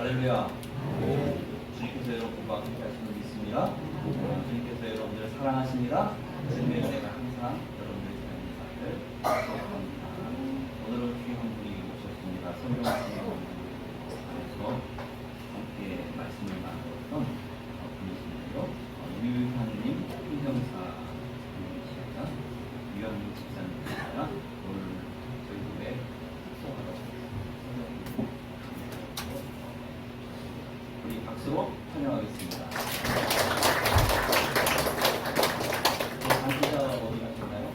할렐루야. 주님께서 여러분과 함께 하시는 믿습니다. 주님께서 여러분들을 사랑하십니다. 주님의 은혜가 항상 여러분들의 삶에 있기를 축복합니다. 오늘은 주님 한 분이 오셨습니다. 성경 안에서 함께 말씀을 나누었던 분이신데요. 유한님 훈경사 분이십니다. 유한님 집사님입니다. 오늘 저희 교회 속하다 우리 박수로 환영하겠습니다. 관계자 어디 가셨나요?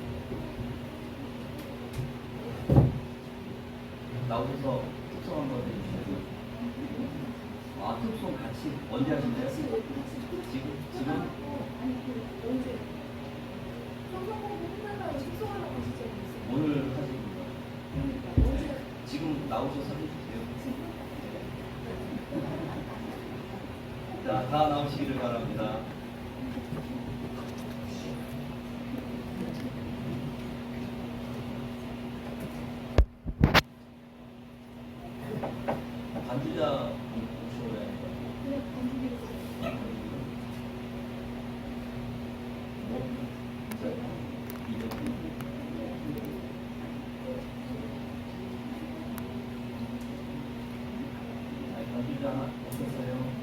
나오셔서 특송 한번 해주시죠. 아, 특송 같이 언제 하신대요? 지금? 언제? 성성공부 끝나면 숙소하러 가시죠. 오늘 하시는 지금 나오셔서 해주세요. 자, 다 나오시기를 바랍니다. 반주자 오셔야 해요. 네, 건드리고. 반주자 없었어요.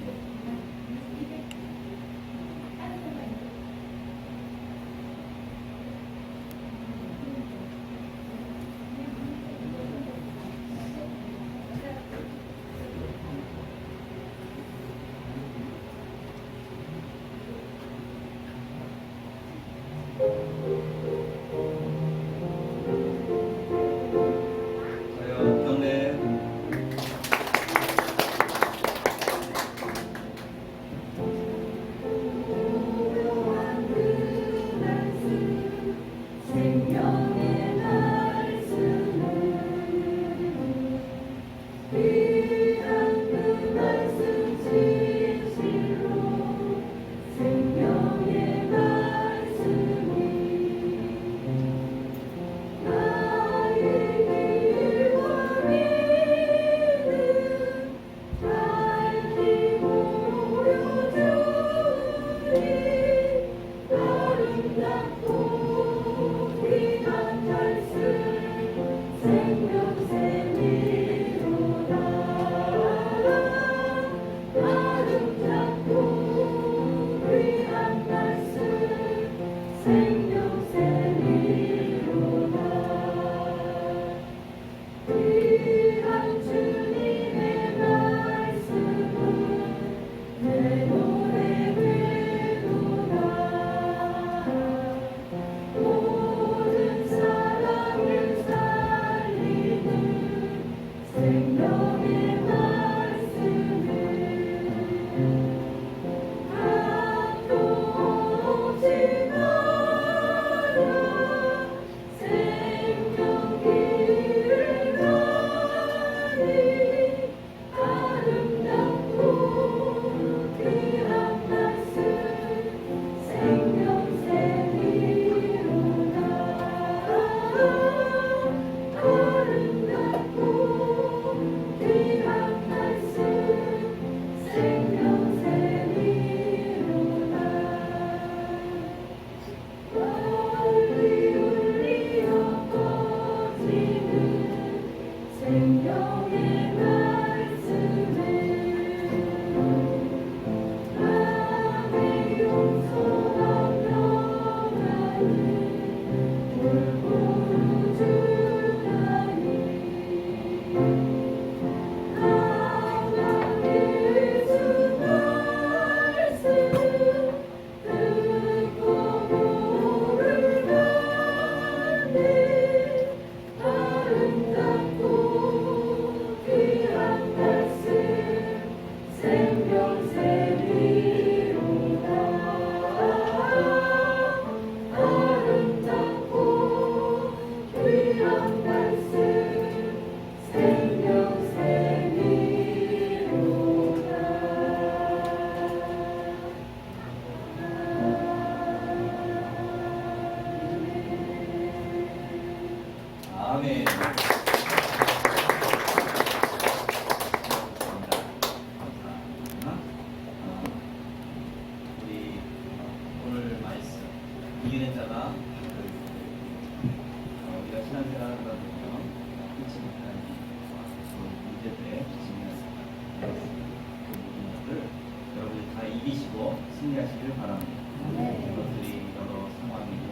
이기시고 승리하시길 바랍니다. 그것들이 여러 상황이고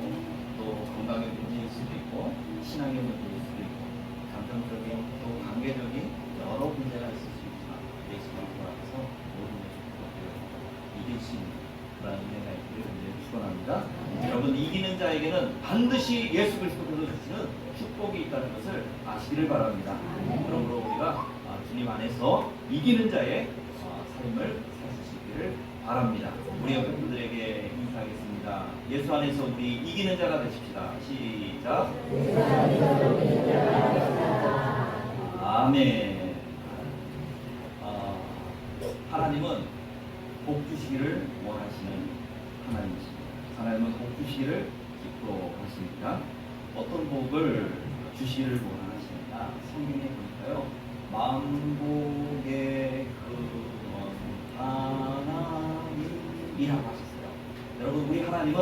또 건강의 문제일 수도 있고 신앙의 문제일 수도 있고 감정적인 또 관계적인 여러 문제가 있을 수 있지만 예수 그리스도 앞에서 모든 것을 이길 수 있는 그런 은혜가 있기를 축원합니다. 여러분 이기는 자에게는 반드시 예수 그리스도께서 주시는 축복이 있다는 것을 아시기를 바랍니다. 그러므로 우리가 주님 안에서 이기는 자의 삶을 살 수 있기를 바랍니다. 우리 옆에 분들에게 인사하겠습니다. 예수 안에서 우리 이기는 자가 되십시다. 시작. 아멘. 하나님은 복 주시기를 원하시는 하나님이십니다. 하나님은 복 주시기를 기뻐하십니다. 어떤 복을 주시기를 원하시느냐? 성경에 보니까요. 만복의 근원 하나님이라고 하셨어요. 여러분 우리 하나님은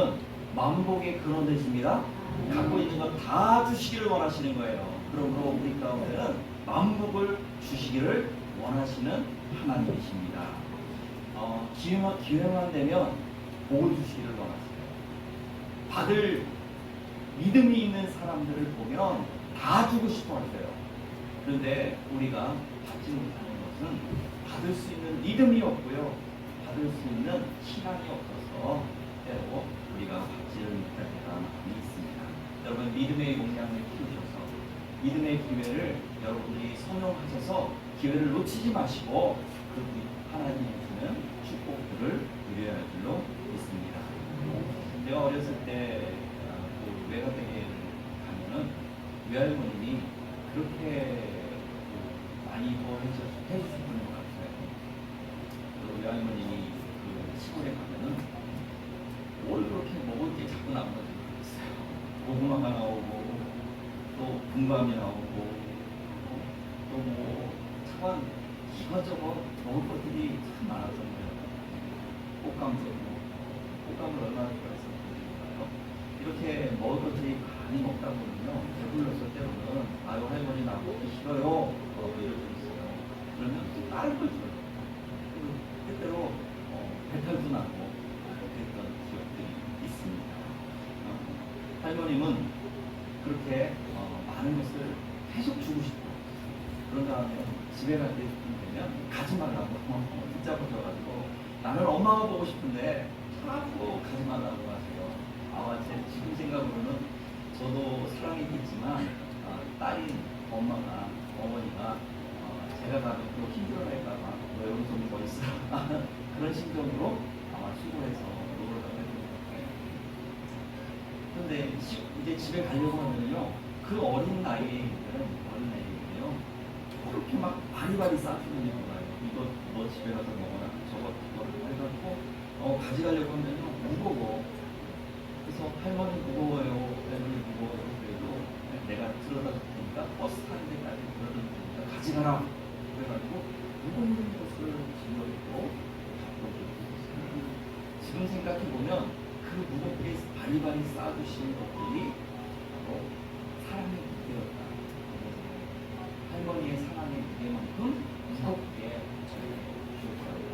만복의 근원 되십니다. 갖고 있는 것 다 주시기를 원하시는 거예요. 그러므로 우리 가운데는 만복을 주시기를 원하시는 하나님이십니다. 기회만 되면 복을 주시기를 원하세요. 받을 믿음이 있는 사람들을 보면 다 주고 싶어 하세요. 그런데 우리가 받지 못하는 것은 받을 수 있는 믿음이 없고요. 받을 수 있는 신앙이 없어서 때로 우리가 받지를 못할 때가 많이 있습니다. 여러분 믿음의 용량을 키우셔서 믿음의 기회를 여러분들이 선용하셔서 기회를 놓치지 마시고 그 하나님이 주는 축복들을 누려야 할 줄로 믿습니다. 제가 어렸을 때 그 외가댁에 가면은 외할머님이 그렇게 많이 해주시는 것 같아요. 그 외할머님이 그 시골에 가면은 뭘 그렇게 먹을 게 자꾸 나오는 줄 모르겠어요. 고구마가 나오고 또 분밤이 나오고 또 뭐 차관 이것저것 먹을 것들이 참 많았잖아요. 꽃감도 꽃감을 얼마나 좋아했었는지 이렇게 먹을 것들이 많이 먹다 보면요 배불렀을 때로는 아유 할머니 나 먹기 싫어요 이럴 수 있어요. 그러면 또 다른 걸 줘요. 때때로 배탈도 나고 그랬던 기억들이 있습니다. 할머님은 그렇게 많은 것을 계속 주고 싶고 그런 다음에 집에 갈 때 되면 가지 말라고 붙잡아줘가지고 나는 엄마가 보고 싶은데 자꾸 가지 말라고 하세요. 지금 생각으로는 저도 사랑이 있지만 딸인 어머니가 제가 가면 또 힘들어할까봐 너 여기 좀 더 있어 그런 심정으로 아마 수고해서 노를 가게 된 것 같아요. 근데 이제 집에 가려고 하면요 그 어린 나이에는요 그렇게 막 바리바리 싸주는 거예요. 이거 너 집에 가서 먹어라 저거 그거를 해가지고 가져가려고 하면요 무거워. 그래서 할머니 무거워요. 할머니 무거워요. 그래도 내가 들어다 줄 테니까 버스 타는 데까지 들어다 줄 테니까 가져가라. 그래가지고 무거운 것을 짊어지고 지금 생각해보면 그 무겁게 바리바리 쌓아주신 것들이 바로 사랑의 무게였다. 할머니의 사랑의 무게만큼 무겁게 주셨다.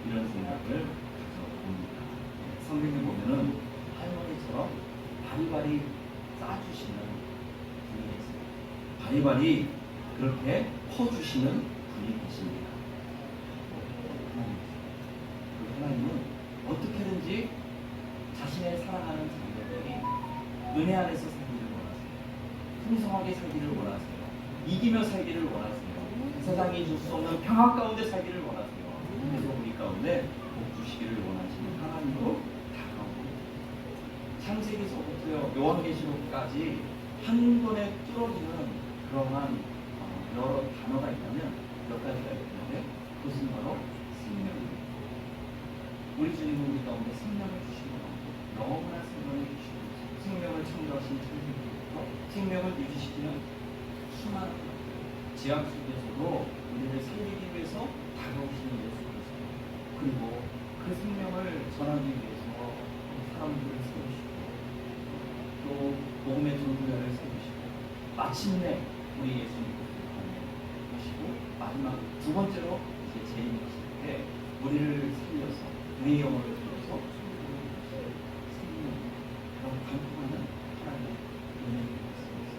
이런 생각을 가져봅니다. 성경에 보면은 할머니처럼 바리바리 싸주시는 분이 계세요. 바리바리 그렇게 퍼주시는 분이 계십니다. 그 하나님은 어떻게든지 자신의 사랑하는 자녀들이 은혜 안에서 살기를 원하세요. 풍성하게 살기를 원하세요. 이기며 살기를 원하세요. 세상이 줄 수 없는 평화 가운데 살기를 원하세요. 그래서 우리 가운데 복 주시기를 원하시는 하나님으로 다가오고 창세기서부터 요한계시록까지 한 번에 뚫어지는 그러한 여러 단어가 있다면 몇 가지가 있는데 그것은 바로 생명입니다. 우리 주님은 우리 가운데 생명을 주시고 너무나 생명을 주시고 생명을 창조하신 천국부터 생명을 유지시키는 수많은 제약 속에서도 우리를 살리기 위해서 다가오시는 예수 그리스도 그리고 그 생명을 전하기 위해서 사람들을 세우시고 또 복음의 전도자를 세우시고 마침내 우리 예수님을 보시고 마지막 두 번째로 이제 재림하실 때 우리를 살려서 우리의 영혼을 통해서 생명을 감동하는 하나님의 은혜를 받습니다.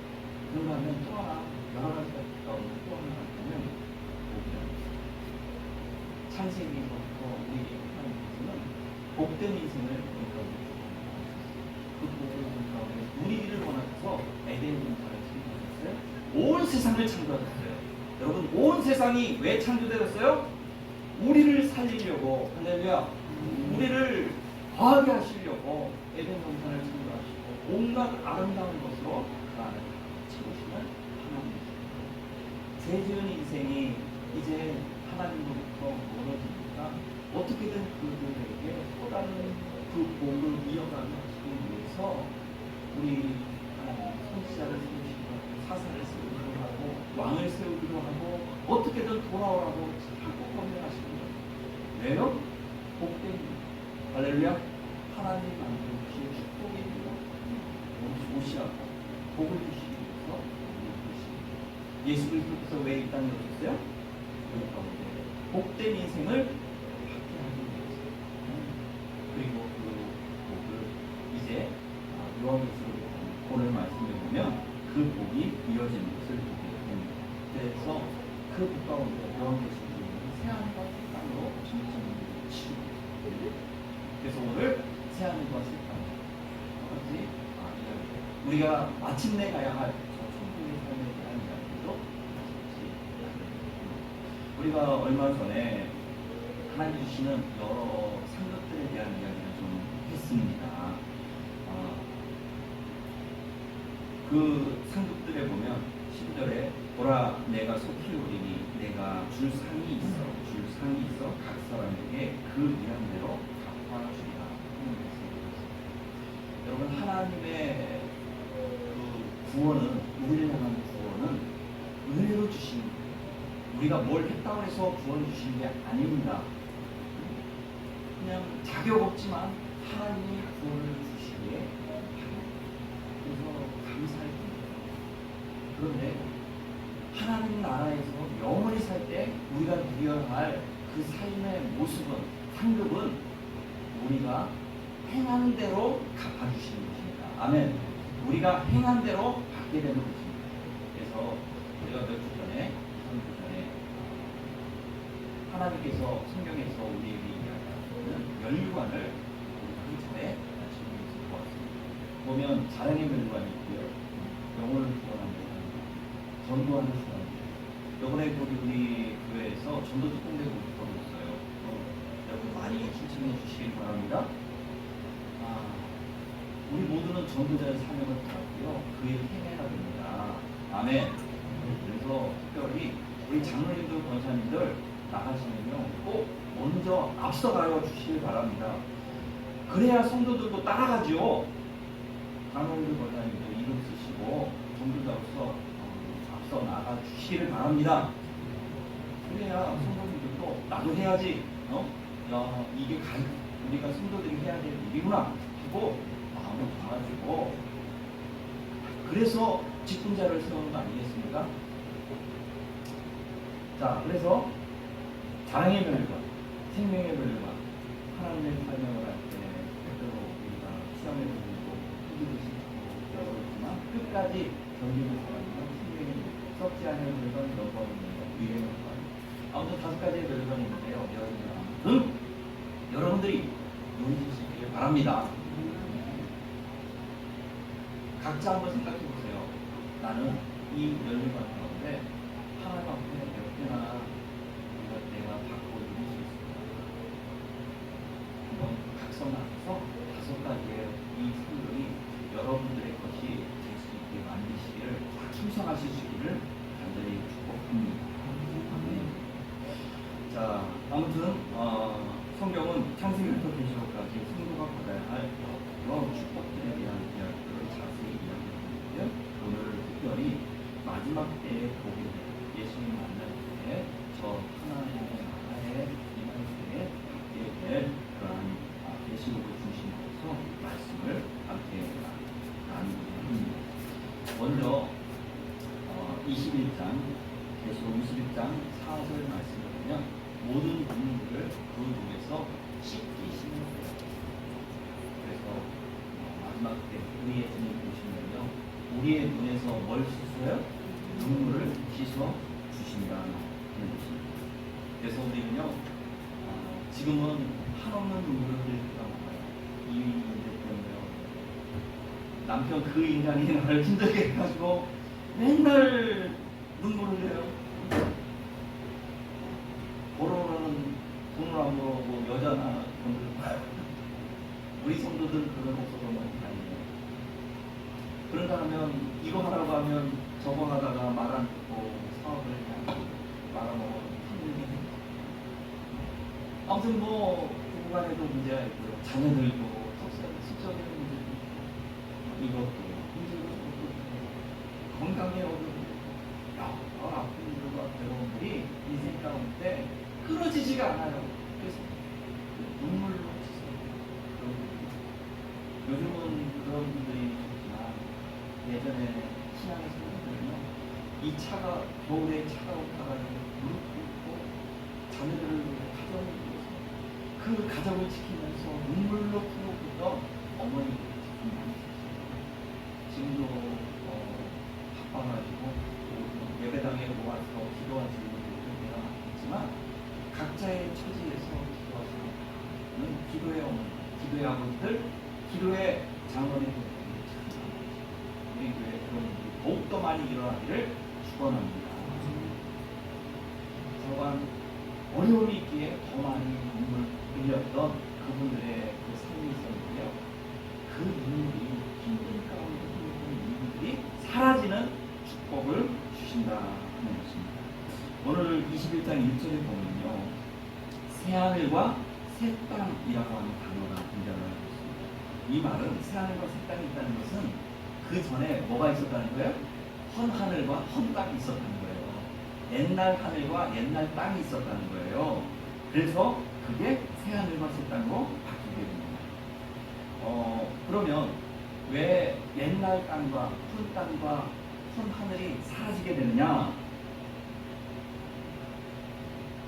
그런가 하면 또 하나 여러 가지가 있다면 또 하나는 창세기부터 우리에게 하나님께서는 복된 인생을 우리가 그 복을 가운데 우리를 원하셔서 에덴 동산을 창조하셨어요. 온 세상을 창조하셨어요. 여러분 온 세상이 왜 창조되었어요? 우리를 살리려고 할렐루야. 우리를 거하게 하시려고 에덴 동산을 창조하시고 온갖 아름다운 것으로 그 안에 채우시는 하나님이십니다. 죄 지은 인생이 이제 하나님으로부터 멀어지니까 어떻게든 그들에게 또 다른 그 복을 이어가게 하시기 위해서 우리 하나님 선지자를 세우시기도 하고 사사를 세우기도 하고 왕을 세우기도 하고 어떻게든 돌아오라고 자꾸 권면하시는 거예요. 왜요? 복된 할렐루야. 하나님 만드신 축복입니다. 오시라고 복을 주시기 위해서 예수 그리스도께서 왜 이 땅에 오셨어요? 복된 인생을 받게 하기 위해서. 그리고 그 복을 이제 요한계시록 오늘 말씀에 보면 그 복이 이어지는 것을 보게 됩니다. 그래서 그 복 가운데 요한계시록에 새하늘과 새 땅으로 중점을 치고 그래서 오늘 새하늘과 새 땅 똑같이 우리가 마침내 가야 할 저 천국의 삶에 대한 이야기도 우리가 얼마 전에 하나님 주시는 여러 상급들에 대한 이야기를 좀 했습니다. 그 상급들에 보면 10절에 보라 내가 속히 오리니 내가 줄 상이 있어 각 사람에게 그 일함대로 갚아주리라 하는 말씀입니다. 여러분 하나님의 그 구원은 우리를 향한 구원은 은혜로 주신 우리가 뭘 했다고 해서 구원 주신 게 아닙니다. 그냥 자격 없지만 하나님이 구원을 주시기에 그래서 감사할 뿐입니다. 그런데 하나님 나라에서 영원히 살 때 우리가 누려야 할 그 삶의 모습은 상급은 우리가 행한 대로 갚아주시는 것입니다. 아멘. 우리가 행한 대로 받게 되는 것입니다. 그래서 우리가 몇 주 전에 하나님께서 성경에서 우리에게 이야기하시는 연류관을 그 전에 질문해서 보았습니다. 보면 자랑의 멸관이 있고요. 영혼을 구원하는 전도하는 사람. 이번에 우리 교회에서 전도 특공대 모집하고 있어요. 여러분 많이 신청해 주시길 바랍니다. 우리 모두는 전도자의 사명을 받았고요. 그 일 해내야 됩니다. 아멘. 그래서 특별히 우리 장로님들, 권사님들 나가시면요 꼭 먼저 앞서가여 주시길 바랍니다. 그래야 성도들도 따라가지요. 장로님들, 권사님들 이름 쓰시고 전도자로서 앞서 나가 주시기를 바랍니다. 그래야 성도님들도 나도 해야지. 야 이게 우리가 성도들이 해야 될 일이구나 하고 마음을 가지고 그래서 직분자를 세우는 거 아니겠습니까? 자, 그래서 자랑의 멸관, 생명의 멸관, 하나님의 설명을 할 때 때때로 우리가 시험에 들고 힘들고 싶고 어렵지만 끝까지 견디는 사람이면 생명의 썩지 않은 멸관, 영광의 멸관, 위의 멸관 아무튼 5가지의 멸관이 있는데요. 여러분들이 누리시기를 바랍니다. 각자 한번 생각해 보세요. 나는 이 멸관 가운데 하나님 앞에 몇 개나 내가 받고 누릴 수 있습니다. 한번 각성 앞에서 5가지의 이 성경이 여러분들의 것이 될 수 있게 만드시기를 충성하실 수 있기를 간절히 축복합니다. 자, 아무튼 성경은 창세기부터 계시록까지 성도가 받아야 할 여러 축복들에 대한 이야기들을 자세히 이야기하는데요. 오늘 특별히 마지막 때의 복이 예수님 만날 때 저 하나님의 나라에 임할 때에 받게 될 그러한 계시록을 중심으로서 말씀을 함께 나누고자 합니다. 먼저 21장 계시록 21장 4절 말씀을 보면 모든 국민들을 그 물에서 씻기 우리의 눈에서 뭘 씻어요? 눈물을 씻어 주신다는 것입니다. 그래서 우리는요, 지금은 한없는 눈물을 흘리다 말아요. 이 문제 때문에요. 남편 그 인간이 나를 힘들게 해가지고 맨날 눈물을 흘려요. 보러는 돈을 안 벌고 여자나 돈을 우리 성도들 그런 없어서 너무 다행이에요. 그런가 하면 이거 하라고 하면 저거 하다가 말 안 듣고 사업을 그냥 말아먹어 힘들게 해요. 아무튼 뭐 부부간에도 문제가 있고요. 자녀들도 속적인 문제도 있고 이것도 문제가 있고 건강에 얻은 여러 아픔들과 괴로움들이 인생 가운데 끊어지지가 않아요. 그래서 눈물로 요즘은 그런 분들이 있지만 예전에 신앙의 성도들은요, 이 차가 겨울에 차가운 바람에 무릎 꿇고 자녀들을 위해 가정을 위해서 그 가정을 지키면서 눈물로 풀어보던 어머니들이 참 많이 계세요. 지금도 바빠가지고 예배당에 모아서 기도하시는 분들이 많겠지만 각자의 처지에서 기도하시는 기도의 어머니, 기도의 아버지들, 기도의 장로님들, 우리 교회 그런 일이 더욱더 많이 일어나기를 축원합니다. 저간 어려움이 있기에 더 많이 눈물 흘렸던 그분들의 그 삶이 있었는데요. 그 눈물이 힘든 가운데 흘렸던 눈물이 사라지는 축복을 주신다 하는 것입니다. 오늘 21장 1절에 보면요, 새하늘과 새 땅이라고 하는 단어가 등장을 하고 있습니다. 이 말은 새하늘과 새 땅이 있다는 것은 그 전에 뭐가 있었다는 거예요? 헌 하늘과 헌 땅이 있었다는 거예요. 옛날 하늘과 옛날 땅이 있었다는 거예요. 그래서 그게 새하늘과 새 땅으로 바뀌게 됩니다. 그러면 왜 옛날 땅과 푼 땅과 푼 하늘이 사라지게 되느냐?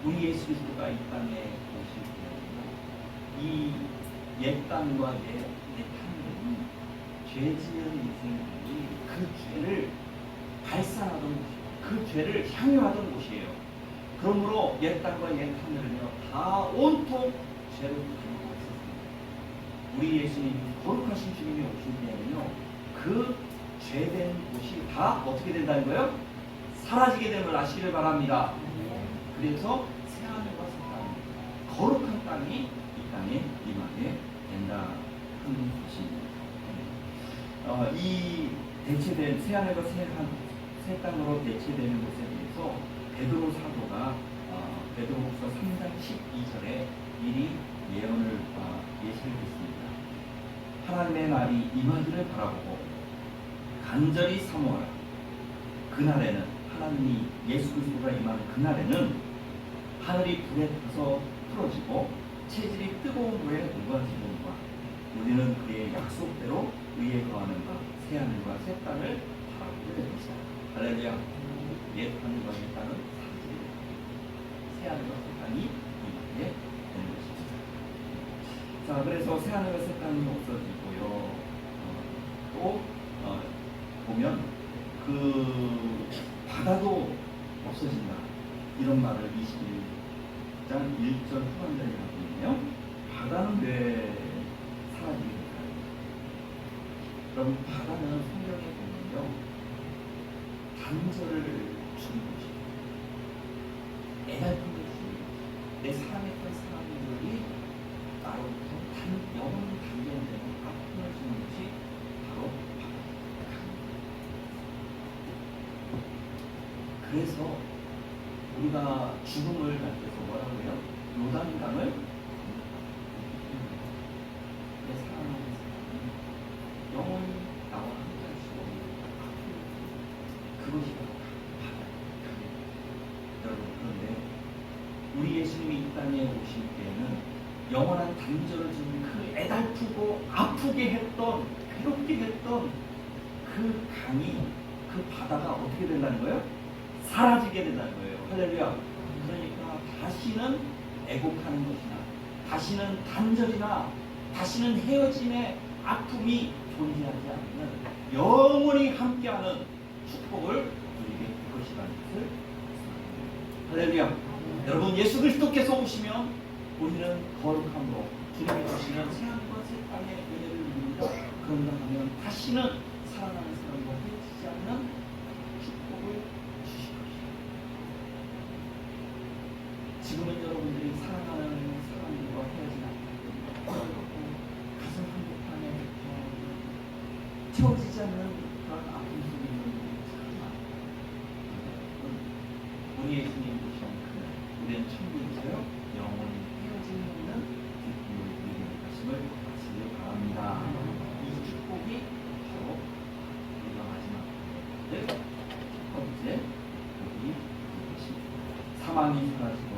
우리 예수 그리스도가 이 땅에 오실 때 이 옛 땅과 옛 하늘은 죄 지은 인생들이 그 죄를 발산하던 곳이에요. 그 죄를 향유하던 곳이에요. 그러므로 옛 땅과 옛 하늘은요, 다 온통 죄로 가지고 있었습니다. 우리 예수님이 거룩하신 주님이 오실 때는요, 그 죄된 곳이 다 어떻게 된다는 거예요? 사라지게 됨을 아시기를 바랍니다. 그래서 새하늘과 새 땅, 거룩한 땅이 이 땅에 임하게 된다 하는 것입니다. 이 대체된 새하늘과 새 땅으로 대체되는 것에 대해서 베드로 사도가 베드로후서 3장 12절에 미리 예언을 예시를 했습니다. 하나님의 날이 임하기를 바라보고 간절히 사모하라. 그날에는 하나님이 예수 그리스도가 임하는 그날에는 하늘이 불에 타서 풀어지고 체질이 뜨거운 물에 녹아지는과 우리는 그의 약속대로 의에 거하는 바 새하늘과 새 땅을 바라보게 될 것이다. 할렐루야. 옛 하늘과 옛 땅은 사라지게 됩니다. 새하늘과 새 땅이 임하게 되는 것입니다. 자, 그래서 새하늘과 새 땅이 없어지고요. 또 보면 그 바다도 없어진다. 이런 말을 21장 1절 후반전에 하고 있네요. 바다는 왜 사라지게 될까요? 여러분, 바다는 성경에 보면요, 단절을 주는 것이에요. 애달픔을 주는 것이에요. 내 사랑했던 사람들이 나로부터 영원히 단절되는 아픔을 주는 것이 바로 바다입니다. 그래서 우리가 죽음을 가르쳐서 뭐라고 해요? 요단강을 내 사랑하는 사람이 영원히 나와 함께 할 수 없는 그것이 바로 바다입니다. 여러분, 그런데 우리 예수님이 이 땅에 오실 때에는 영원한 단절을 주는 그 애달프고 아프게 했던, 괴롭게 했던 그 강이, 그 바다가 어떻게 된다는 거예요? 사라지게 된다는 거예요. 할렐루야. 그러니까 다시는 애곡하는 것이나 다시는 단절이나 다시는 헤어짐의 아픔이 존재하지 않는 영원히 함께하는 축복을 누리게 될 것이라는 것을 말씀합니다. 할렐루야. 여러분, 예수 그리스도께서 오시면 우리는 거룩함으로 주님이 주시는 새하늘과 새 땅의 은혜를 누립니다. 그런가 하면 다시는 사랑하는 사람과 헤어지지 않는 축복을 주실 것입니다. 지금은 여러분들이 사랑하는 사람들과 헤어지지 않는 가슴 한복판에 채워지지 않는 그런 아픔 속에 있는 분들이 참 많아요. 우리 예수님 오시는 그날 우리는 천국에서요 영원히 헤어짐이 없는 기쁨을 누리게 될 것임을 아시길 바랍니다. 이 축복이 바로 우리가 마지막 첫 번째 복이 이것입니다. 사망이 사라지고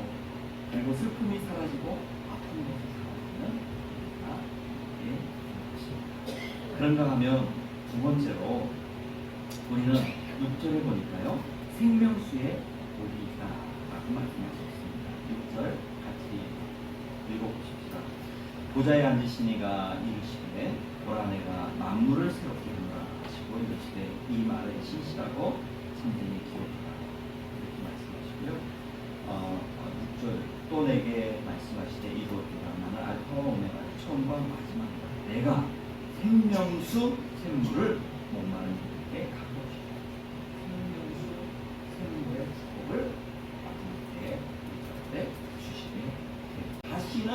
그리고 슬픔이 사라지고 아픈 것이 사라지는 이게 것입니다. 그런가 하면 두 번째로 우리는 6절에 보니까요 생명수의 복이 있다 라고 말씀하셨습니다. 6절 같이 읽어보십시다. 보좌에 앉으시니가 이르시되 보라 내가 만물을 새롭게 하노라 하시고 이르시되 이 말을 신실하고 참되이 기억하라 이렇게 말씀하시고요. 6절 또 내게 말씀하시되 이루었도다 나는 알파와 오메가 처음과 마지막이다. 내가 생명수 샘물을 목마른 이들에게 가보시다. 생명수 샘물의 축복을 마지막에 주시게 다시는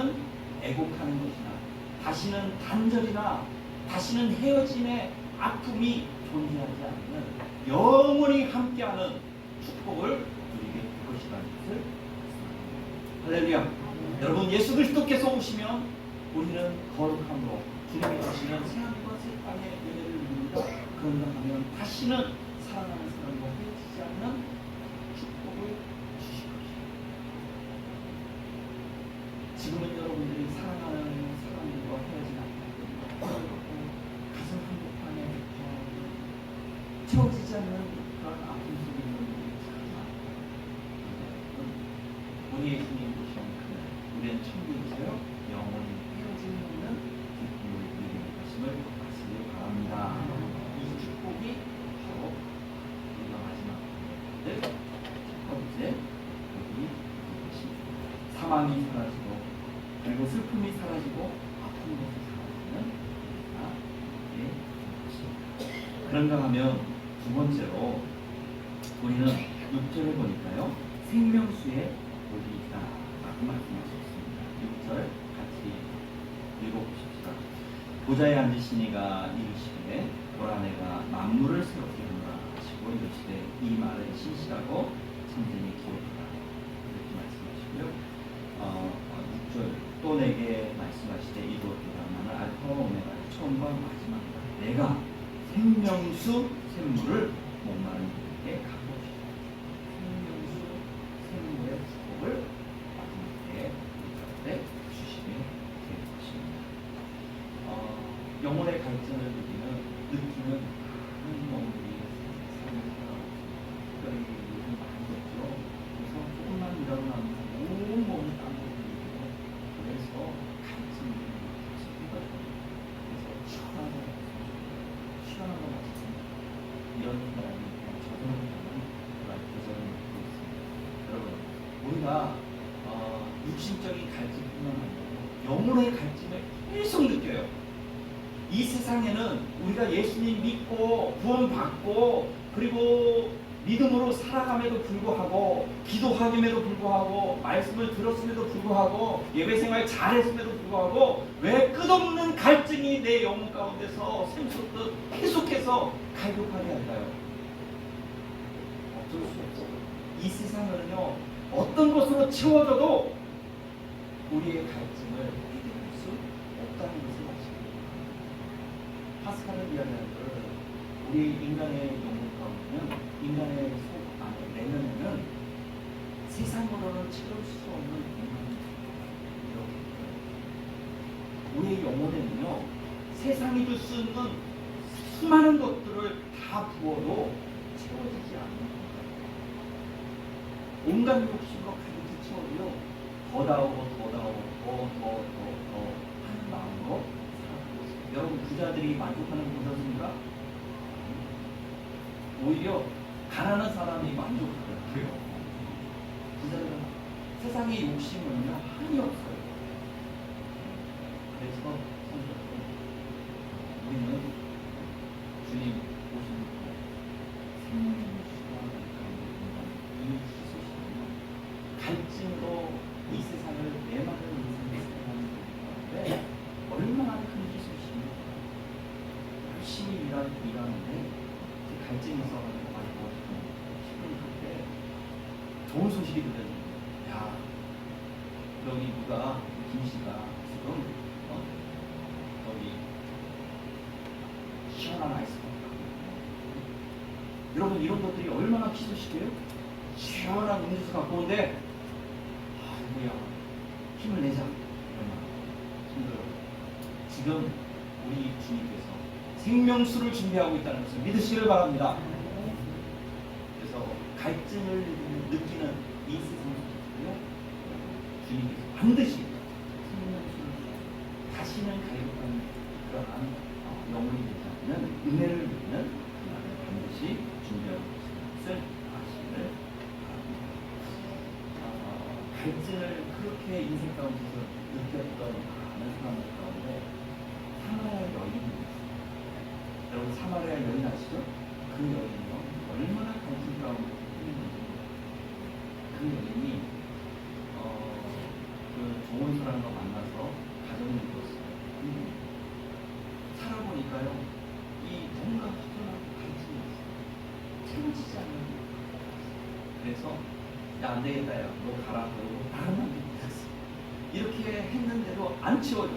애곡하는 것이나 다시는 단절이나 다시는 헤어짐의 아픔이 존재하지 않는 영원히 함께하는 축복을 누리게 될 것이라는 것을 말씀합니다. 할렐루야. 여러분, 예수 그리스도께서 오시면 우리는 거룩함으로 주님이 주시는 새하늘과 새 땅의 은혜를 누립니다. 그런가 하면 다시는 사랑하는 사람과 헤어지지 않는 축복을 주실 것입니다. 지금은 여러분들이 사랑하는 사람들과 헤어지지 않는 가슴 한복판에 채워지지 않는 그런 아픔 속에 있는 분들이 참 많아요. 우리 예수님 오시는 그날 우리는 천국에서요 영원히 헤어짐이 없는 기쁨을 누리게 될 것임을 아시길 바랍니다. 이 축복이 바로 우리가 마지막 첫 번째 복이 이것입니다. 사망이 사라지고 그리고 슬픔이 사라지고 아픈 것이 사라지는 이게 것입니다. 그런가 하면 두 번째로 우리는 6절을 보니까요 생명수의 복이 있다 라고 말씀하셨습니다. 6절 같이 읽어보십시다. 보좌에 앉으시니가 이르시되 보라 내가 만물을 새롭게 하노라 하시고 이르시되 이 말을 신실하고 참되이 기억하라 이렇게 말씀하시고요. 6절 또 내게 말씀하시되 이루었도다 나는 알파와 오메가 처음과 마지막이다. 내가 생명수 샘물을 목마른 이들에게 가보시다. 생명수 샘물의 축복을 마지막에 주시게 될 것입니다. 영혼의 갈증을 느끼는 많은 영혼들이 삶을 살아가고 특별히 요즘 많이 덥죠. 그래서 조금만 일하고 나면 온 몸이 땀을 흘리고 그래서 갈증이 생기고 그래서 시원하고 맛있습니다. 이런 사람이 적응을 하는 그런 계절을 갖고 있습니다. 여러분, 우리가 육신적인 갈증뿐만 아니라 영혼의 갈증을 계속 느껴요. 이 세상에는 우리가 예수님 믿고 구원받고 그리고 믿음으로 살아감에도 불구하고 기도하임에도 불구하고 말씀을 들었음에도 불구하고 예배생활 잘했음에도 불구하고 왜 끝없는 갈증이 내 영혼 가운데서 샘솟듯 계속해서 갈급하게 할까요? 어쩔 수 없어요. 이 세상은요 어떤 것으로 채워져도 우리의 갈증을 해결할 수 없다는 것을 아십니다. 파스칼은 이야기하는 우리 인간의 영혼 가운데는 인간의 속 안에 내면에는 세상으로는 채울 수 없는 이렇게 우리의 영혼에는요 세상이 줄 수 있는 수많은 것들을 다 부어도 채워지지 않는 거예요. 온갖 욕심으로 가득 채워도요 더 나오고 더 하는 마음으로 살아가고 있습니다. 여러분 부자들이 만족하는 게 어떻습니까? 오히려 가난한 사람이 만족하더라고요. 진짜 세상의 욕심은요 한이 없어요. 그래서 성도들, 우리는 주님 오신 후 생명의 수고하는 가운데 이 희소식은 갈증으로 이 세상을 내막은 인생을 살아가는 가운데 얼마나 큰 희소식입니까? 열심히 일하는데 갈증이 있어가지고 말고 싶은 그때 좋은 소식이 들려요. 야, 여기 누가 김씨가 지금 여기 시원한 아이스크림. 여러분 이런 것들이 얼마나 희소식이에요? 시원한 음료수 갖고 오는데 뭐야 힘을 내자. 얼마나 힘들어요. 지금 우리 주님께서 생명수를 준비하고 있다는 것을 믿으시기를 바랍니다. 그래서 갈증을 느끼는 이 세상 속에서요, 주님께서 반드시 생명수를 다시는 갈급한 그러한 영혼이 되지 않는 은혜를 누리는 그날을 반드시 준비하고 있는 것을 아시기를 바랍니다. 갈증을 그렇게 인생 가운데서 느꼈던 많은 사람들 가운데 사마리아 여인이 있어요. 여러분 사마리아 여인 아시죠? 그 여인이요 얼마나 갈증 가운데 있는지 그 여인이 그 좋은 사람과 만나서 가정을 이뤘어요. 살아보니까요 이 뭔가 허전하고 갈증이 있어요. 채워지지 않는 게 그래서 야 안되겠다 야 너 가라 그러고 다른 남자 있었어. 이렇게 했는데도 안 치워져.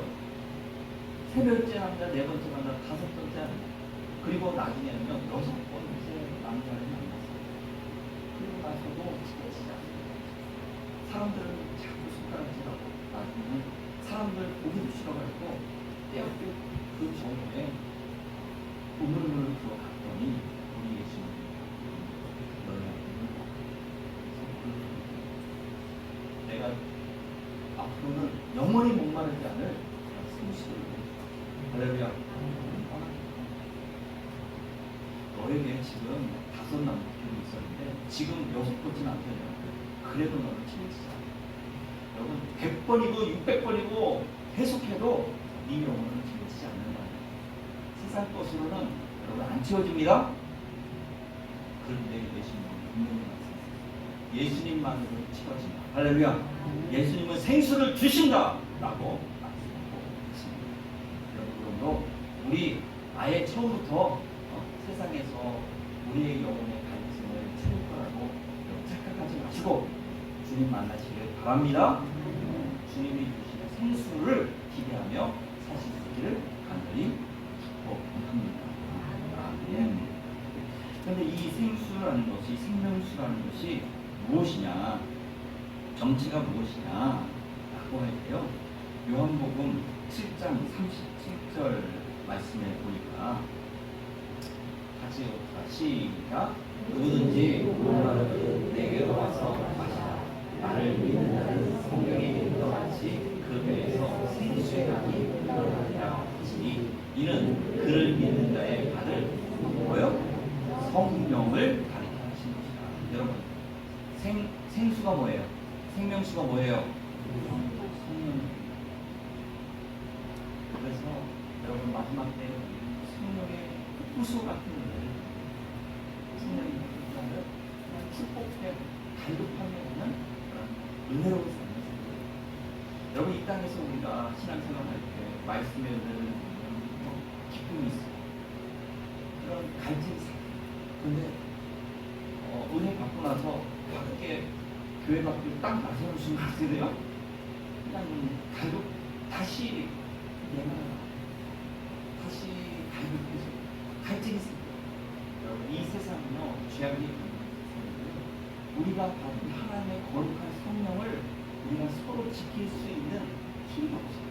세 번째 남자, 네 번째 남자, 다섯 번째 남자, 그리고 나중에는요 여섯 번째 남자를 만났어요. 그리고 나서도 치워지지 않아요. 사람들은 자꾸 손가락질하고 나중에는 사람들 보기도 싫어가지고 떼어떼어 그 정도에 우물물을 들어갔더니 우리 예수님 내가 앞으로는 영원히 목마르지 않을 생수를 할렐루야. 너에게 지금 5 남편이 있었는데 지금 6번째 남편이야. 그래도 너는 채워지지 않아. 여러분 100번이고 600번이고 계속해도 네 영혼은 채워지지 않는다. 세상 것으로는 여러분 안 채워집니다. 그런데 예수님은 분명히 말씀하셨어요. 예수님만으로 채워진다. 할렐루야. 예수님은 생수를 주신다 라고 말씀하고 있습니다. 여러분 우리 아예 처음부터 세상에서 우리의 영혼의 갈증을 채울 거라고 착각하지 마시고 주님 만나시길 바랍니다. 주님이 주시는 생수를 기대하며 사실 수 있기를 간절히 축복합니다. 아멘. 그런데 이 생수라는 것이 생명수라는 것이 무엇이냐, 정체가 무엇이냐 라고 할 때요, 요한복음 7장 37절 말씀에 보니까 같이 봅시다. 시작. 누구든지 목마르든 내게로 와서 마시라. 나를 믿는 자는 성경에 있는 것 같이 그 배에서 생수의 강이 흘러나리라 하시니 이는 그를 믿는 자의 받을 뭐요? 성령을 가리키신 것이다. 여러분 생수가 뭐예요? 생명수가 뭐예요? 성령. 그래서 여러분 마지막 때 성령의 후수 같은 은혜를 성령이 하는 축복된 갈급함에 오는 그런 은혜로운 삶을 살아요. 여러분 이 땅에서 우리가 신앙생활할 때 말씀에 오는 기쁨이 있어요. 그런 갈증이 있어요. 근데 은혜 받고 나서 밖에 교회 밖에 딱 나서는 순간 어떻게 돼요? 그냥 갈급 다시 내가 다시 갈급해서 갈증이 있습니다. 여러분 이 세상은요 죄악이 우리가 받은 하나님의 거룩한 성령을 우리가 서로 지킬 수 있는 힘이 없어요.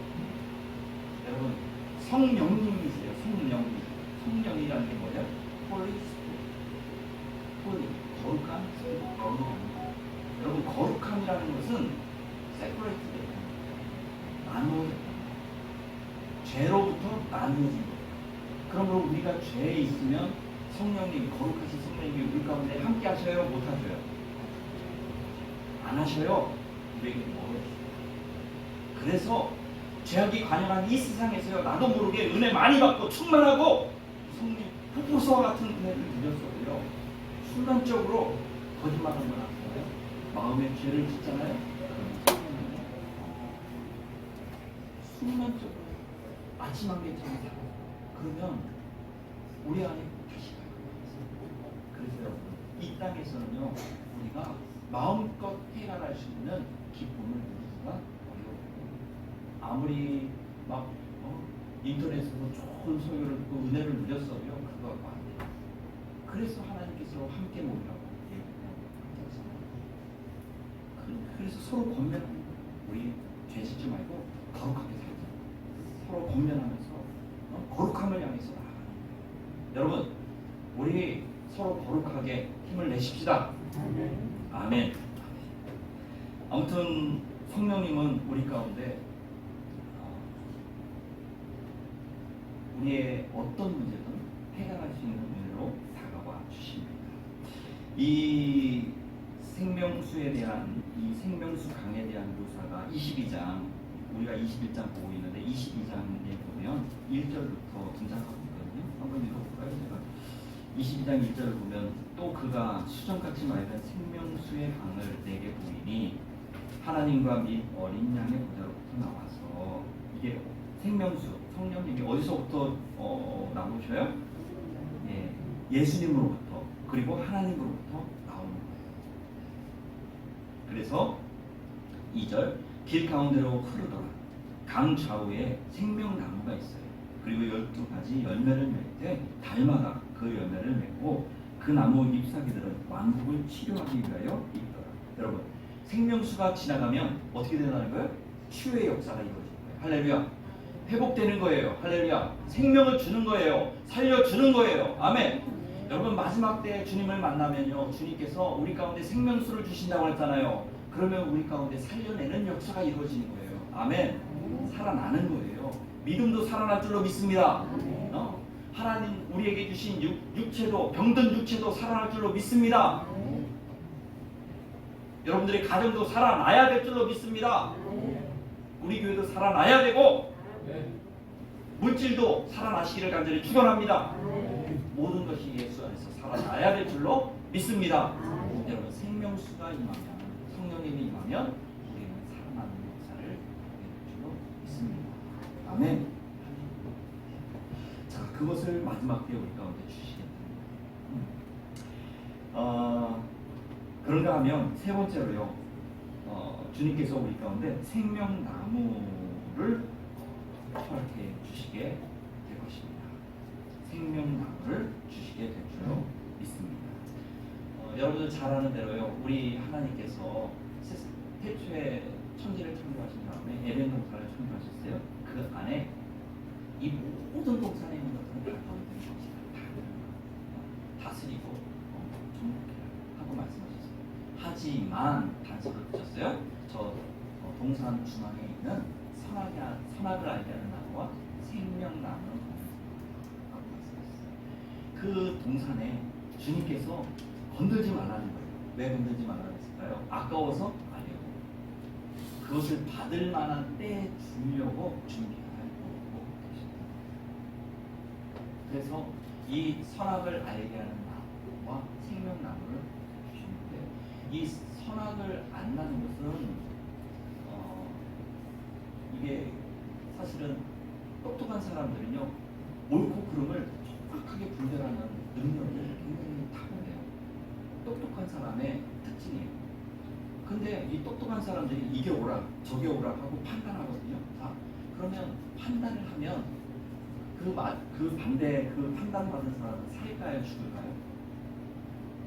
여러분 성령님이세요. 성령이라는 게 뭐죠? Holy Spirit. Holy 거룩한 영이라는 거예요. 여러분 거룩함이라는 것은 세퍼레이트 돼요. 나누어져. 죄로부터 나누어진 거예요. 그러므로 우리가 죄에 있으면 성령님이, 거룩하신 성령님이 우리 가운데 함께 하셔요? 못 하셔요? 안 하셔요? 우리에게 멀어요. 그래서 죄악이 관영한 이 세상에서요, 나도 모르게 은혜 많이 받고 충만하고 성령 흑보서와 같은 은혜를 누렸어도요, 순간적으로 거짓말한 건 아니에요. 마음에 죄를 짓잖아요. 순간적으로 아침 한 개처럼 살아요. 그러면 우리 안에 다시 가요. 그래서 여러분, 이 땅에서는요, 우리가 마음껏 해결할 수 있는 기쁨을 누리기가 어려워요. 아무리 막 인터넷에서 좋은 소유를 듣고 은혜를 누렸어요. 그거 안 돼요. 그래서 하나님께서 함께 모이라고 얘기하잖아요. 그래서 서로 권면합니다. 우리 죄 짓지 말고 거룩하게 살자. 서로 권면하면서 거룩함을 향해서 나아가는 거예요. 여러분, 우리 서로 거룩하게 힘을 내십시다. 아멘. 아무튼 성령님은 우리 가운데 우리의 어떤 문제든 해결할 수 있는 은혜로 다가와 주십니다. 이 생명수에 대한, 이 생명수 강에 대한 묘사가 22장, 우리가 21장 보고 있는데 22장에 보면 1절부터 등장하고 있거든요. 한번 읽어볼까요? 제가 22장 1절을 보면, 또 그가 수정같이 맑은 생명수의 강을 내게 보이니 하나님과 및 어린 양의 보좌로부터 나와서, 이게 생명수, 성령님이 어디서부터 나오셔요? 예, 예수님으로부터, 그리고 하나님으로부터 나오는 거예요. 그래서 2절, 길 가운데로 흐르더라. 강 좌우에 생명나무가 있어요. 그리고 12가지 열매를 맺을 때 달마다 그 열매를 맺고 그 나무 잎사귀들은 왕국을 치료하기 위하여 있더라. 여러분, 생명수가 지나가면 어떻게 되는 거예요? 치유의 역사가 이루어지는 거예요. 할렐루야. 회복되는 거예요. 할렐루야. 생명을 주는 거예요. 살려주는 거예요. 아멘. 여러분, 마지막 때 주님을 만나면요, 주님께서 우리 가운데 생명수를 주신다고 했잖아요. 그러면 우리 가운데 살려내는 역사가 이루어지는 거예요. 아멘. 살아나는 거예요. 믿음도 살아날 줄로 믿습니다. 하나님 우리에게 주신 육체도, 병든 육체도 살아날 줄로 믿습니다. 여러분들의 가정도 살아나야 될 줄로 믿습니다. 우리 교회도 살아나야 되고, 물질도 살아나시기를 간절히 축원합니다. 모든 것이 예수 안에서 살아나야 될 줄로 믿습니다. 여러분, 생명수가 임하면, 성령님이 임하면 우리는 살아나는 역사를 하게 될 줄로 믿습니다. 아멘. 자, 그것을 마지막 때 우리 가운데 주시겠다. 그런가 하면 세 번째로요, 주님께서 우리 가운데 생명나무를 허락해 주시게 될 것입니다. 생명나무를 주시게 될 줄로 믿습니다. 여러분들 잘 아는 대로요, 우리 하나님께서 태초에 천지를 창조하신 다음에 에덴 동산을 창조하셨어요. 그 안에 이 모든 동산에 있는 것들은 다 너희들의 것이다. 다스리고 정복해라 하고 말씀하셨어요. 하지만 단서를 붙였어요. 저 동산 중앙에 있는 선악을 알게 하는 나무와 생명나무는 하고 말씀하셨어요. 그 동산에 주님께서 건들지 말라는 거예요. 왜 건들지 말라고 했을까요? 아까워서? 아니요. 그것을 받을 만한 때에 주려고 준비하고 계십니다. 그래서 이 선악을 알게 하는 나무와 생명나무를 주시는데, 이 선악을 안다는 것은 이게 사실은 똑똑한 사람들은요, 옳고 그름을 정확하게 분별하는 능력이 굉장히 탁월해요. 똑똑한 사람의 특징이에요. 근데 이 똑똑한 사람들이 이게 옳아, 저게 옳아 하고 판단하거든요. 그러면 판단을 하면 그 반대, 그 판단받은 사람은 살까요, 죽을까요?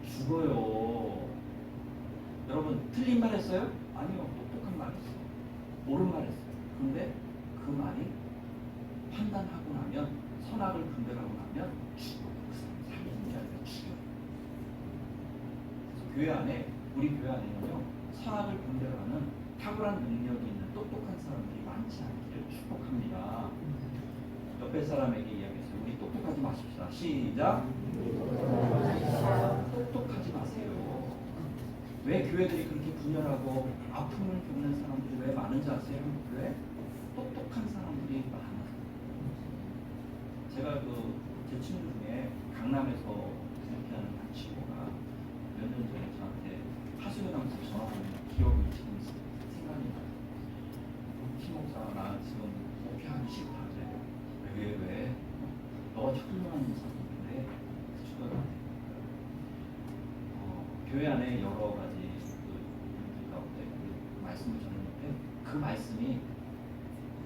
죽어요. 여러분, 틀린 말 했어요? 아니요, 똑똑한 말 했어요. 옳은 말 했어요. 근데 그 말이 판단하고 나면, 선악을 분별하고 나면 죽어요. 그 사람 살리는 게 아니라 죽여요. 그래서 교회 안에, 우리 교회 안에는요, 선악을 분별하는 탁월한 능력이 있는 똑똑한 사람들이 많지 않기를 축복합니다. 옆에 사람에게 이야기했어요. 우리 똑똑하지 마십시다. 시작. 똑똑하지 마세요. 왜 교회들이 그렇게 분열하고 아픔을 겪는 사람들이 왜 많은지 아세요? 왜? 똑똑한 사람들이 많아요. 제가 제 친구 중에 강남에서 생각하는 한 친구가 몇 년 전에 저한테 하수교당에서 전화 오는 기억이 지금 생각이 나요. 신목사 나 지금 목회하기 싫다. 왜? 너가 착불만한 사람인데 그치가 교회 안에 여러 가지 그 가운데 그 말씀을 전했는데 그 말씀이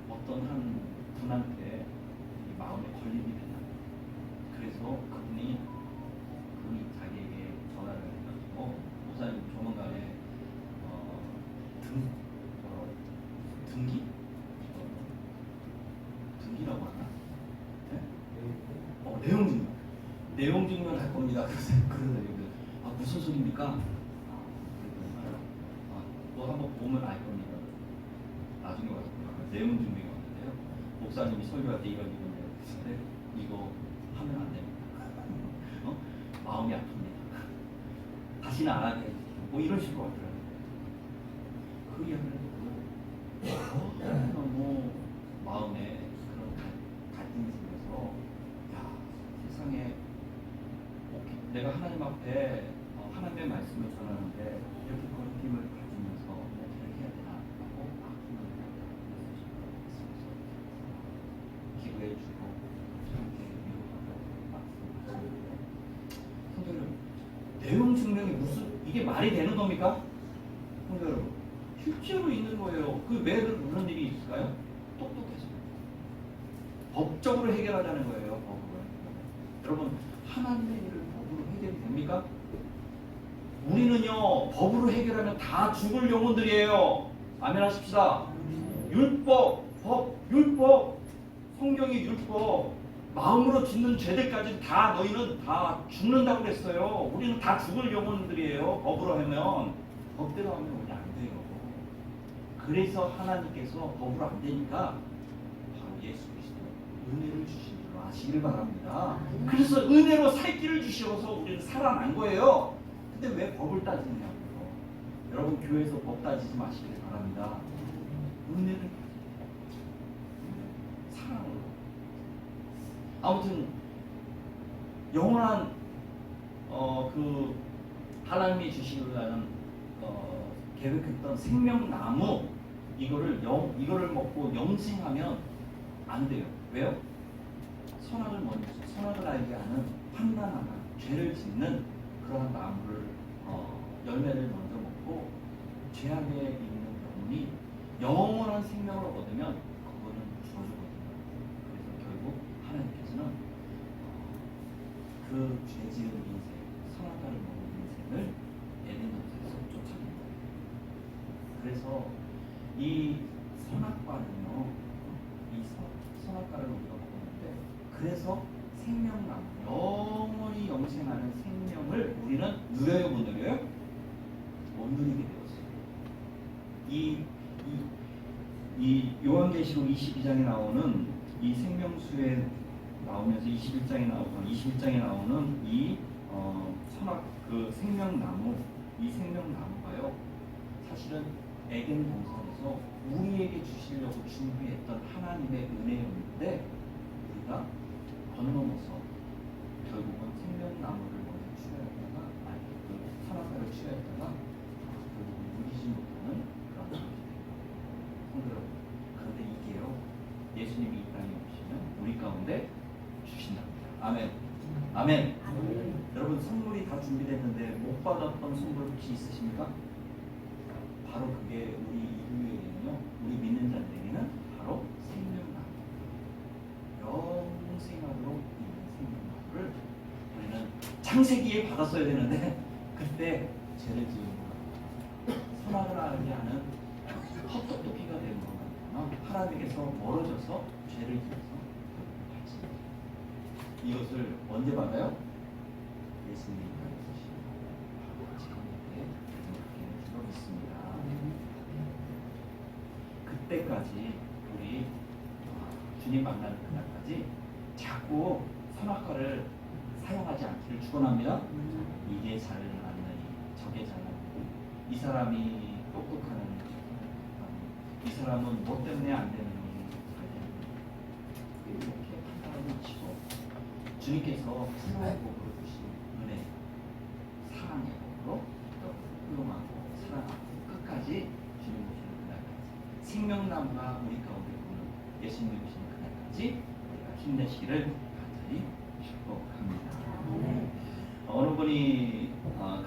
어떤 한 분한테 마음에 걸림이 되나. 그래서 그분이 자기에게 전화를 해가지고 목사님 조만간에 등기? 등기라고 하나? 네? 내용 증명 할 겁니다. 그래서 무슨 소리입니까? 너 한번 보면 알 겁니다. 나중에 와서 내용 증명이 왔는데요. 목사님이 설교할 때 이건 근데 이거 하면 안 됩니다. 마음이 아픕니다. 다시는 안 하게 해주세요. 뭐 이런 식으로 하더라고요. 그 이야기를 듣고 너무 마음에 그런 갈등이 생겨서 세상에 내가 하나님 앞에 하나님의 말씀을 전하는데 이렇게 거리낌을 가지면서 어떻게 해야 되나 하고 기도해주고 함께 위로하고 말씀하시는데 성도 여러분, 내용 증명이 이게 말이 되는 겁니까? 성도 여러분, 실제로 있는 거예요. 왜 그런 일이 있을까요? 똑똑해서 법적으로 해결하자는 거예요. 법으로. 여러분, 하나님의 일을 법으로 해결이 됩니까? 우리는요, 법으로 해결하면 다 죽을 영혼들이에요. 아멘 하십시다. 율법, 율법, 성경의 율법, 마음으로 짓는 죄들까지 다 너희는 다 죽는다고 그랬어요. 우리는 다 죽을 영혼들이에요. 법으로 하면. 법대로 하면 우리 안 돼요. 그래서 하나님께서 법으로 안 되니까 바로 예수 그리스도 은혜를 주신 줄 아시길 바랍니다. 그래서 은혜로 살 길을 주셔서 우리는 살아난 거예요. 근데 왜 법을 따지느냐고요. 여러분, 교회에서 법 따지지 마시길 바랍니다. 은혜를 사랑으로. 아무튼 영원한 그 하나님이 주시려는 계획했던 생명나무 이거를 먹고 영생하면 안 돼요. 왜요? 선악을 알게 하는 판단하는 죄를 짓는 그러한 나무를 열매를 먼저 먹고 죄악에 있는 영혼이 영원한 생명을 얻으면 그거는 저주거든요. 그래서 결국 하나님께서는 그 죄지은 인생, 선악과를 먹은 인생을 에덴 동산에서 쫓아낸 거예요. 그래서 이 선악과는요, 선악과를 우리가 먹었는데, 그래서 생명나무, 영원히 영생하는 생명을 우리는 누려요, 못 누려요? 못 누리게 되었어요. 이 요한계시록 22장에 나오는 이 생명수에 나오면서 21장에 나오는 이 그 생명나무, 이 생명나무가요, 사실은 에덴 동산에서 우리에게 주시려고 준비했던 하나님의 은혜였는데 우리가 건너면서 결국은 생명나무를 먼저 취하였다가 그 선악과를 취하였다가 결국은 누리지 못하는 그런 것이 됩니다. 그런데 이게요, 예수님이 이 땅에 오시면 우리 가운데 주신답니다. 아멘. 아멘. 아멘. 여러분, 선물이 다 준비됐는데 못 받았던 선물 혹시 있으십니까? 바로 그게 우리 인류에게는요, 우리 믿는 자들에게는 바로 생명나무, 영생하도록 있는 생명나무를 우리는 창세기에 받았어야 되는데 그때 죄를 지은 것, 선악을 알게 하는 헛똑똑이가 되는 것, 하나님께서 멀어져서 죄를 지어서 이것을 언제 받아요? 예수님이 바로 지금 이렇게 주고 있습니다. 그때까지 우리 주님 만나는 그날까지 자꾸 선악과를 사용하지 않기를 축원합니다. 이게 잘 맞느니 저게 잘 맞느니 이 사람이 똑똑하느니 이 사람은 뭐 때문에 안 되느니 이렇게 판단을 마치고 주님께서 훌륭한 복으로 주신 은혜 사랑의 복으로 훌륭하고 사랑하고 끝까지 주님 오시는 그날까지 생명나무가 우리 가운데 보는 예수님 오시는 그날까지 우리가 힘내시기를 간절히 축복합니다. 어느 분이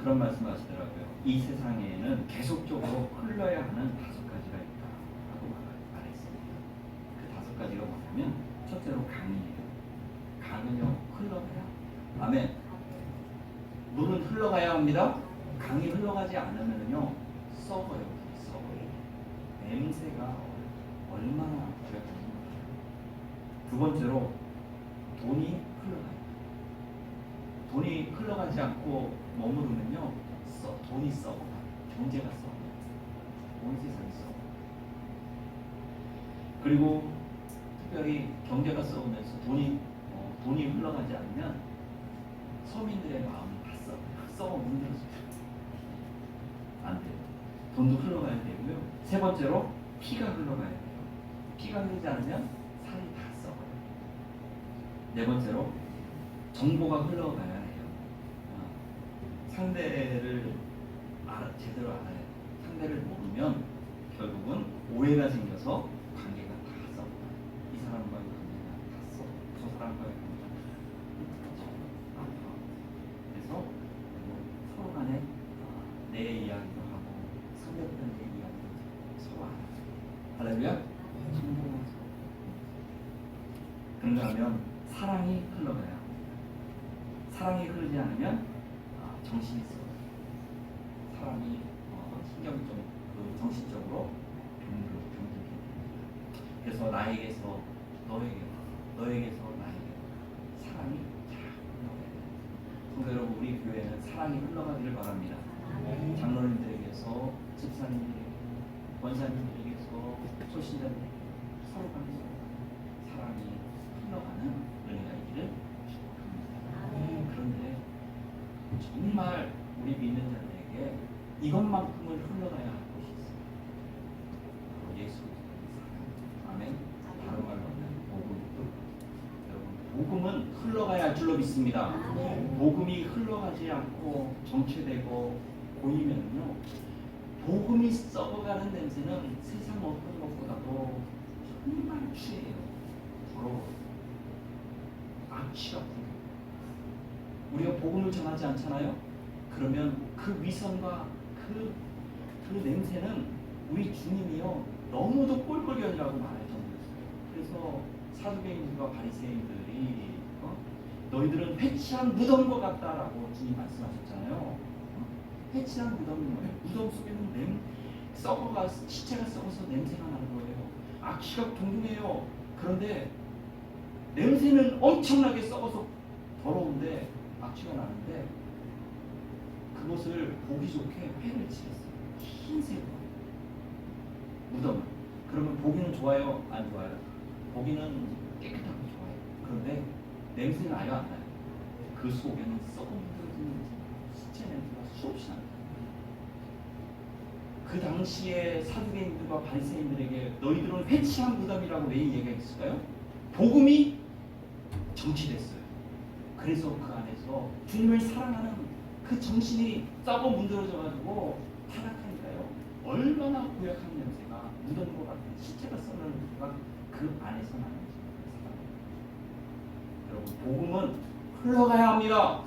그런 말씀하시더라고요. 이 세상에는 계속적으로 흘러야 하는 5가지가 있다라고 말했습니다. 그 5가지가 뭐냐면 첫째로 강이에요. 강은요 흘러가야. 아멘. 물은 흘러가야 합니다. 강이 흘러가지 않으면요 썩어요. 썩어요. 냄새가 얼마나 부약합니까? 두 번째로 돈이 흘러가요. 돈이 흘러가지 않고 머무르면요 돈이 썩어요. 경제가 썩어요. 온 세상이 썩어요. 그리고 특별히 경제가 썩으면서 돈이 흘러가지 않으면 서민들의 마음이 다 썩어 문드러져요. 안 돼요. 돈도 흘러가야 되고요. 세 번째로 피가 흘러가야 돼요. 피가 흐르지 않으면 살이 다 썩어요. 네 번째로 정보가 흘러가야 해요. 상대를 제대로 알아야 돼요. 상대를 모르면 결국은 오해가 생겨서 관계가 다 썩어요. 이 사람과의 관계가 다 썩어요. 저 사람과의 관계가 다 썩어요. 그래서 서로 간에 내 이야기도 하고 상대편의 이야기도 서로 알아요. 할렐루야? 그런가 하면 사랑이 흘러가야 하고 사랑이 흐르지 않으면 정신이 썩어요. 사람이 정신적으로 병들게 됩니다. 그래서 나에게서 너에게서 나에게 사랑이 잘 흘러가야 됩니다. 성도 여러분, 우리 교회는 사랑이 흘러가기를 바랍니다. 장로님들에게서 집사님들에게 권사님들에게서 소신자들에게 서로 간에 사랑이 흘러가는 은혜가 있기를 축복합니다. 그런데 정말 우리 믿는 자들에게 이것만큼은 흘러가야 할 것이 있어요. 바로 예수 그리스도의 사랑. 아멘. 다른 말로 하면 복음. 여러분, 복음은 흘러가야 할 줄로 믿습니다. 복음이 흘러가지 않고 정체되고 보이면요, 복음이 썩어가는 냄새는 세상 어떤 것보다도 정말 취해요. 더러워. 악취가 풍겨요. 우리가 복음을 전하지 않잖아요. 그러면 그 위선과 그 냄새는 우리 주님이요 너무도 꼴꼴견이라고 말할 정도였어요. 그래서 사두개인들과 바리새인들이 너희들은 회치한 무덤과 같다라고 주님 말씀하셨잖아요. 회치한 무덤이 뭐예요? 무덤 속에는 시체가 썩어서 냄새가 나는 거예요. 악취가 동동해요. 그런데 냄새는 엄청나게 썩어서 더러운데 악취가 나는데 그것을 보기 좋게 회를 칠했어요. 흰색으로 무덤을. 그러면 보기는 좋아요? 안 좋아요? 보기는 깨끗하고 좋아요. 그런데 냄새 나요? 안 나요? 그 속에는 썩어들어진 시체 냄새가 수없이 납니다. 그 당시에 사두개인들과 바리새인들에게 너희들은 회치한 무덤이라고 왜 얘기했을까요? 복음이 정치됐어요. 그래서 그 안에서 주님을 사랑하는 그 정신이 썩어 문드러져가지고 타락하니까요. 얼마나 고약한 냄새가 무덤과 같은 시체가 썩는 냄새가 그 안에서 나는지 여러분, 복음은 흘러가야 합니다.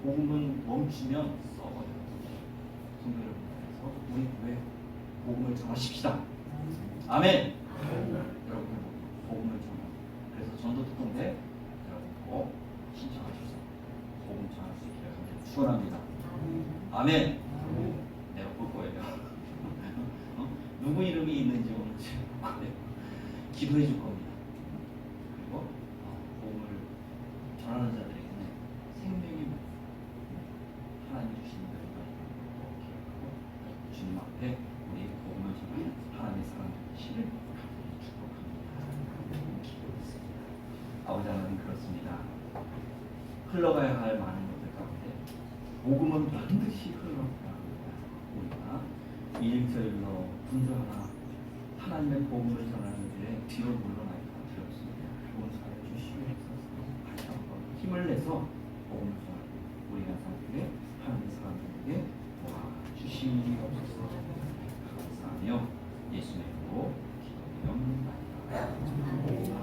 복음은 멈추면 썩어요. 성도 여러분, 그래서 우리 교회 복음을 전하십시다. 아멘. 여러분, 복음을 전하. 그래서 전도 특공대 여러분 꼭 신청하셔서 복음 전할 수 있기를 축원합니다. 아멘. 내가 볼 거예요. 누구 이름이 있는지 오늘 제가 기도해 줄 겁니다. 그리고 복음을 전하는 자들에게는 생명이 하나님 주신 것을 기억하고 주님 앞에 우리 복음을 전하는 하나님의 사랑 되시를 축복합니다. 기도했습니다. 아버지 흘러가야 할 많은 것들 가운데 복음은 반드시 흘러가야 합니다. 우리가 일절로 분주하나 하나님의 복음을 전하는 일에 뒤로 물러나기 두렵습니다. 용서해 주시옵소서. 다시 한번 힘을 내서 복음을 전하고 우리가 살기에 하나님의 사람들에게 도와주시옵소서. 감사하며 예수님으로 기도하옵나이다.